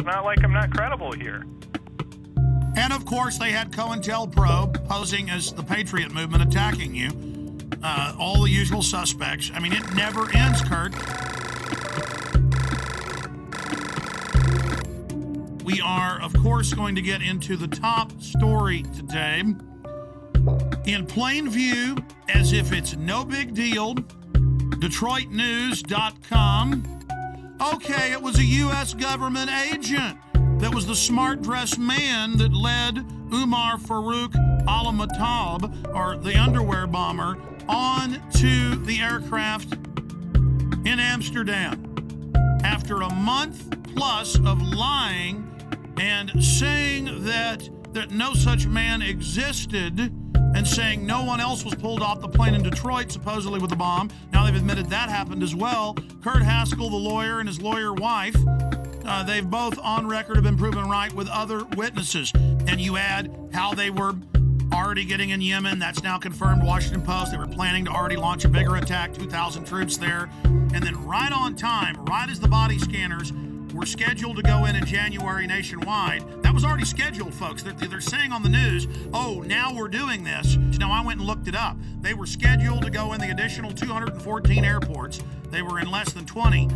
not like I'm not credible here. And of course, they had COINTELPRO posing as the Patriot movement attacking you. All the usual suspects. I mean, it never ends, Kurt. We are, of course, going to get into the top story today. In plain view, as if it's no big deal, DetroitNews.com. Okay, it was a U.S. government agent that was the smart-dressed man that led Umar Farouk al-Matab, or the underwear bomber, on to the aircraft in Amsterdam. After a month plus of lying and saying that no such man existed, and saying no one else was pulled off the plane in Detroit, supposedly with a bomb. Now they've admitted that happened as well. Kurt Haskell, the lawyer, and his lawyer wife, they've both on record have been proven right with other witnesses. And you add how they were already getting in Yemen. That's now confirmed. Washington Post. They were planning to already launch a bigger attack, 2,000 troops there. And then right on time, right as the body scanners were scheduled to go in January nationwide. That was already scheduled, folks. They're saying on the news, oh, now we're doing this. Now, I went and looked it up. They were scheduled to go in the additional 214 airports. They were in less than 20.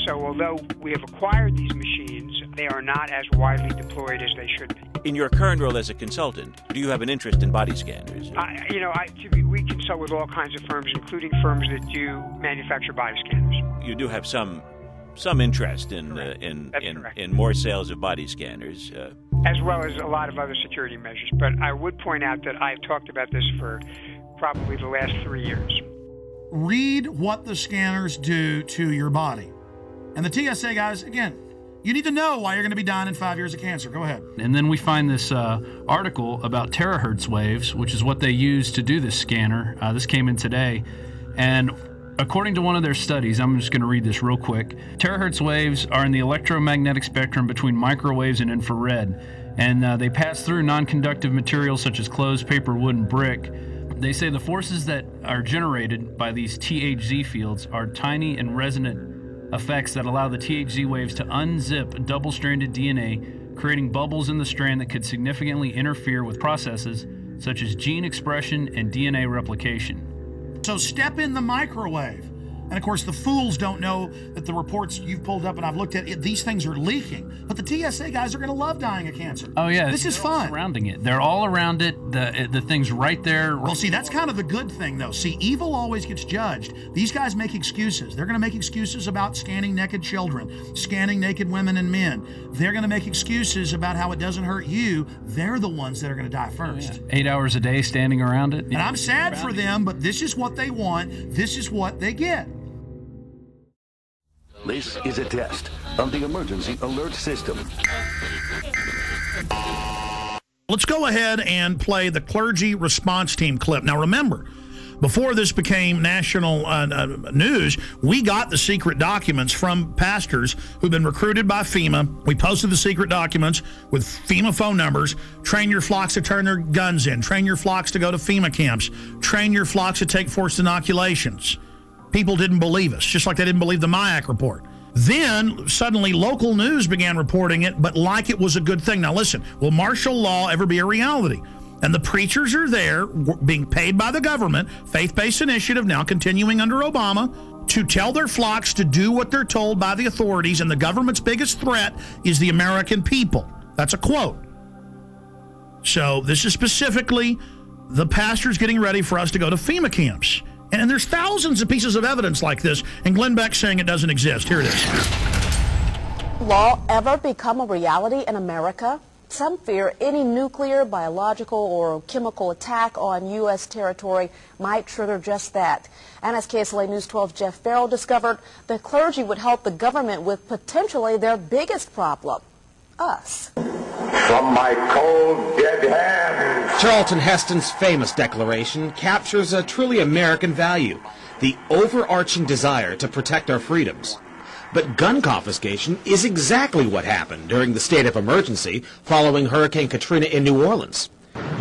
So although we have acquired these machines, they are not as widely deployed as they should be. In your current role as a consultant, do you have an interest in body scanners? We consult with all kinds of firms, including firms that do manufacture body scanners. You do have some interest in more sales of body scanners. As well as a lot of other security measures. But I would point out that I've talked about this for probably the last 3 years. Read what the scanners do to your body. And the TSA guys, again, you need to know why you're going to be dying in 5 years of cancer. Go ahead. And then we find this article about terahertz waves, which is what they use to do this scanner. This came in today. And according to one of their studies, I'm just going to read this real quick. Terahertz waves are in the electromagnetic spectrum between microwaves and infrared, and they pass through non-conductive materials such as clothes, paper, wood, and brick. They say the forces that are generated by these THZ fields are tiny and resonant effects that allow the THZ waves to unzip double-stranded DNA, creating bubbles in the strand that could significantly interfere with processes such as gene expression and DNA replication. So step in the microwave. And of course, the fools don't know that the reports you've pulled up and I've looked at, these things are leaking. But the TSA guys are going to love dying of cancer. Oh, yeah. This is fun. Surrounding it. They're all around it. The thing's right there. Well, see, that's kind of the good thing, though. See, evil always gets judged. These guys make excuses. They're going to make excuses about scanning naked children, scanning naked women and men. They're going to make excuses about how it doesn't hurt you. They're the ones that are going to die first. Oh, yeah. 8 hours a day standing around it. And I'm sad for them, but this is what they want. This is what they get. This is a test of the emergency alert system. Let's go ahead and play the clergy response team clip. Now remember, before this became national news, we got the secret documents from pastors who've been recruited by FEMA. We posted the secret documents with FEMA phone numbers. Train your flocks to turn their guns in. Train your flocks to go to FEMA camps. Train your flocks to take forced inoculations. People didn't believe us, just like they didn't believe the MIAC report. Then, suddenly, local news began reporting it, but like it was a good thing. Now, listen, will martial law ever be a reality? And the preachers are there, being paid by the government, faith-based initiative, now continuing under Obama, to tell their flocks to do what they're told by the authorities, and the government's biggest threat is the American people. That's a quote. So, this is specifically the pastors getting ready for us to go to FEMA camps. And there's thousands of pieces of evidence like this, and Glenn Beck's saying it doesn't exist. Here it is. Law ever become a reality in America? Some fear any nuclear, biological, or chemical attack on U.S. territory might trigger just that. And as KSLA News 12's Jeff Farrell discovered, the clergy would help the government with potentially their biggest problem, us. From my cold, dead hands. Charlton Heston's famous declaration captures a truly American value, the overarching desire to protect our freedoms. But gun confiscation is exactly what happened during the state of emergency following Hurricane Katrina in New Orleans.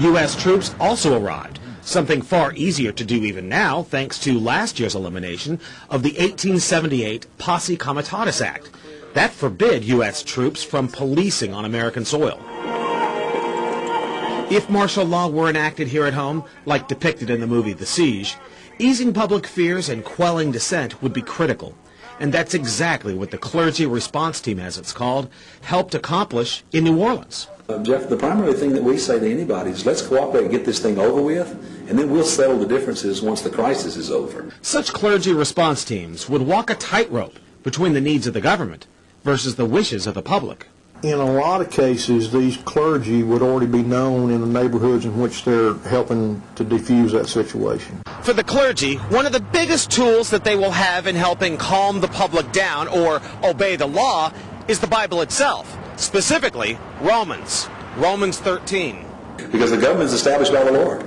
U.S. troops also arrived, something far easier to do even now thanks to last year's elimination of the 1878 Posse Comitatus Act. That forbid U.S. troops from policing on American soil. If martial law were enacted here at home, like depicted in the movie The Siege, easing public fears and quelling dissent would be critical. And that's exactly what the Clergy Response Team, as it's called, helped accomplish in New Orleans. Jeff, the primary thing that we say to anybody is let's cooperate and get this thing over with, and then we'll settle the differences once the crisis is over. Such clergy response teams would walk a tightrope between the needs of the government versus the wishes of the public. In a lot of cases, these clergy would already be known in the neighborhoods in which they're helping to defuse that situation. For the clergy, one of the biggest tools that they will have in helping calm the public down or obey the law is the Bible itself, specifically Romans 13. Because the government is established by the Lord,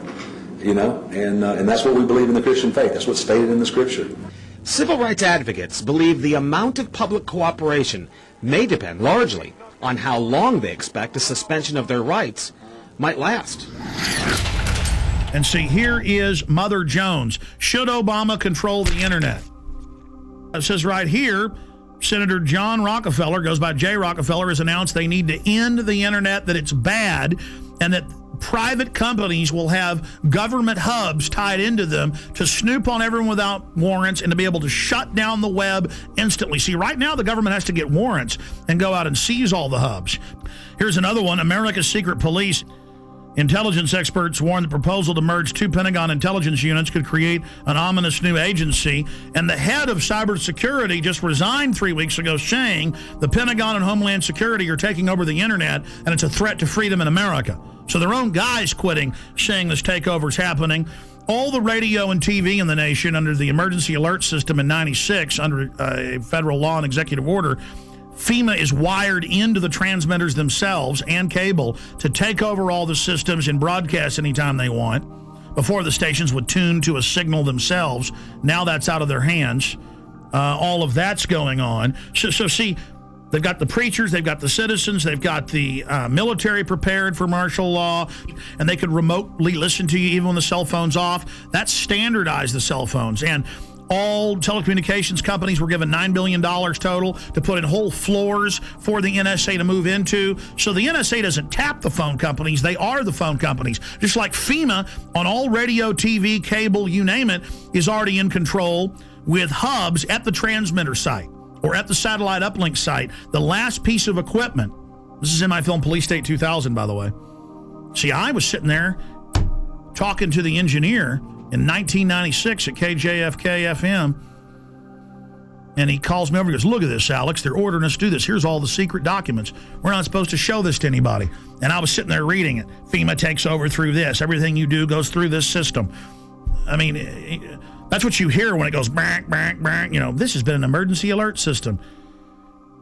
and that's what we believe in the Christian faith. That's what's stated in the Scripture. Civil rights advocates believe the amount of public cooperation may depend largely on how long they expect a suspension of their rights might last. And see, here is Mother Jones. Should Obama control the internet? It says right here, Senator John Rockefeller, goes by J. Rockefeller, has announced they need to end the internet, that it's bad, and that private companies will have government hubs tied into them to snoop on everyone without warrants and to be able to shut down the web instantly. See, right now the government has to get warrants and go out and seize all the hubs. Here's another one. America's secret police. Intelligence experts warn the proposal to merge two Pentagon intelligence units could create an ominous new agency. And the head of cybersecurity just resigned 3 weeks ago, saying the Pentagon and Homeland Security are taking over the internet and it's a threat to freedom in America. So their own guys quitting, saying this takeover is happening. All the radio and TV in the nation under the emergency alert system in '96, under a federal law and executive order, FEMA is wired into the transmitters themselves and cable to take over all the systems and broadcast anytime they want. Before, the stations would tune to a signal themselves. Now that's out of their hands. All of that's going on. So see, they've got the preachers, they've got the citizens, they've got the military prepared for martial law, and they could remotely listen to you even when the cell phone's off. That's standardized the cell phones. And all telecommunications companies were given $9 billion total to put in whole floors for the NSA to move into. So the NSA doesn't tap the phone companies. They are the phone companies. Just like FEMA on all radio, TV, cable, you name it, is already in control with hubs at the transmitter site or at the satellite uplink site. The last piece of equipment. This is in my film Police State 2000, by the way. See, I was sitting there talking to the engineer in 1996 at KJFK FM, and he calls me over and goes, look at this, Alex. They're ordering us to do this. Here's all the secret documents. We're not supposed to show this to anybody. And I was sitting there reading it. FEMA takes over through this. Everything you do goes through this system. I mean, that's what you hear when it goes, bang, bang, bang. You know, this has been an emergency alert system.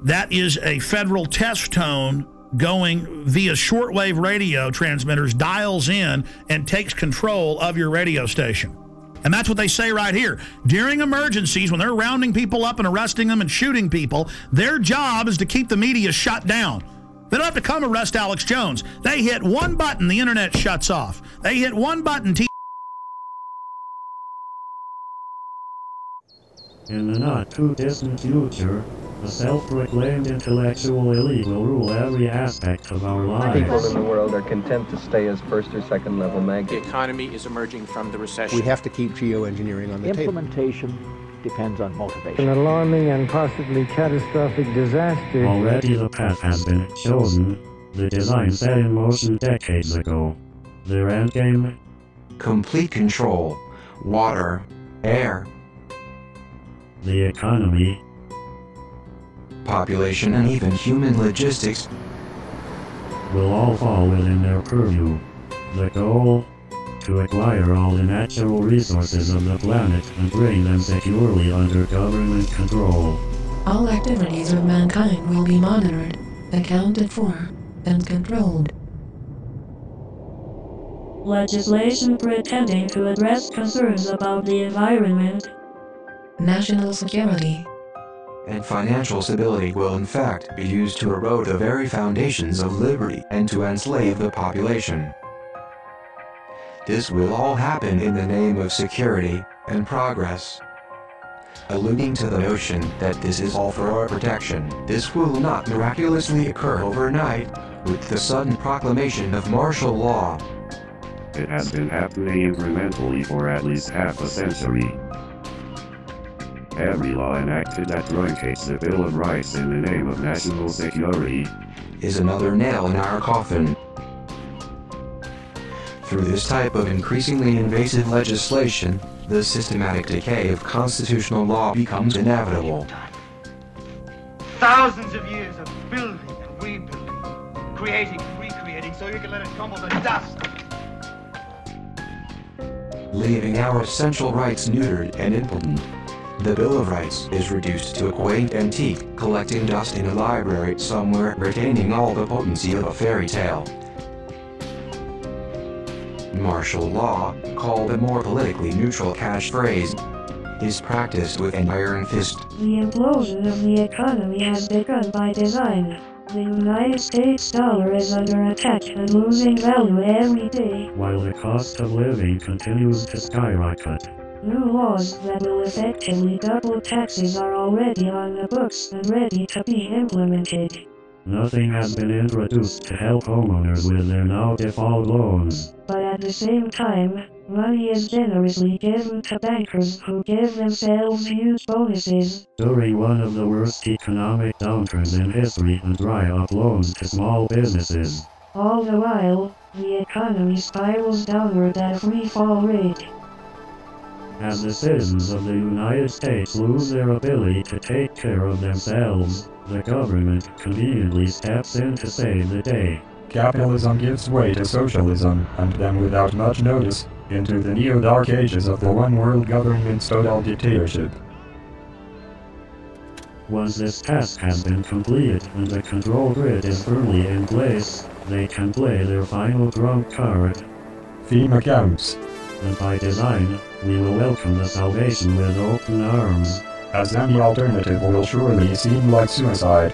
That is a federal test tone going via shortwave radio transmitters, dials in, and takes control of your radio station. And that's what they say right here. During emergencies, when they're rounding people up and arresting them and shooting people, their job is to keep the media shut down. They don't have to come arrest Alex Jones. They hit one button, the internet shuts off. They hit one button, In the not-too-distant future, a self-proclaimed intellectual elite will rule every aspect of our lives. People in the world are content to stay as first or second level maggots. The economy is emerging from the recession. We have to keep geoengineering on the table. Implementation depends on motivation. An alarming and possibly catastrophic disaster. Already the path has been chosen. The design set in motion decades ago. Their endgame? Complete control. Water. Air. The economy. Population and even human logistics will all fall within their purview. The goal? To acquire all the natural resources of the planet and bring them securely under government control. All activities of mankind will be monitored, accounted for, and controlled. Legislation pretending to address concerns about the environment, national security, and financial stability will in fact be used to erode the very foundations of liberty and to enslave the population. This will all happen in the name of security and progress. alluding to the notion that this is all for our protection. This will not miraculously occur overnight, with the sudden proclamation of martial law. It has been happening incrementally for at least half a century. Every law enacted that truncates the Bill of Rights in the name of national security is another nail in our coffin. Through this type of increasingly invasive legislation, the systematic decay of constitutional law becomes inevitable. Thousands of years of building and rebuilding, creating and recreating so you can let it crumble to dust. Leaving our essential rights neutered and impotent. The Bill of Rights is reduced to a quaint antique, collecting dust in a library somewhere, retaining all the potency of a fairy tale. Martial law, called a more politically neutral catchphrase, is practiced with an iron fist. The implosion of the economy has begun by design. The United States dollar is under attack and losing value every day, while the cost of living continues to skyrocket. New laws that will effectively double taxes are already on the books and ready to be implemented. Nothing has been introduced to help homeowners with their now default loans. But at the same time, money is generously given to bankers who give themselves huge bonuses. During one of the worst economic downturns in history and dry up loans to small businesses. All the while, the economy spirals downward at a free fall rate. As the citizens of the United States lose their ability to take care of themselves, the government conveniently steps in to save the day. Capitalism gives way to socialism, and then without much notice, into the neo-dark ages of the one-world government-style dictatorship. Once this task has been completed and the control grid is firmly in place, they can play their final trump card. FEMA camps. And by design, we will welcome the salvation with open arms. As any alternative will surely seem like suicide.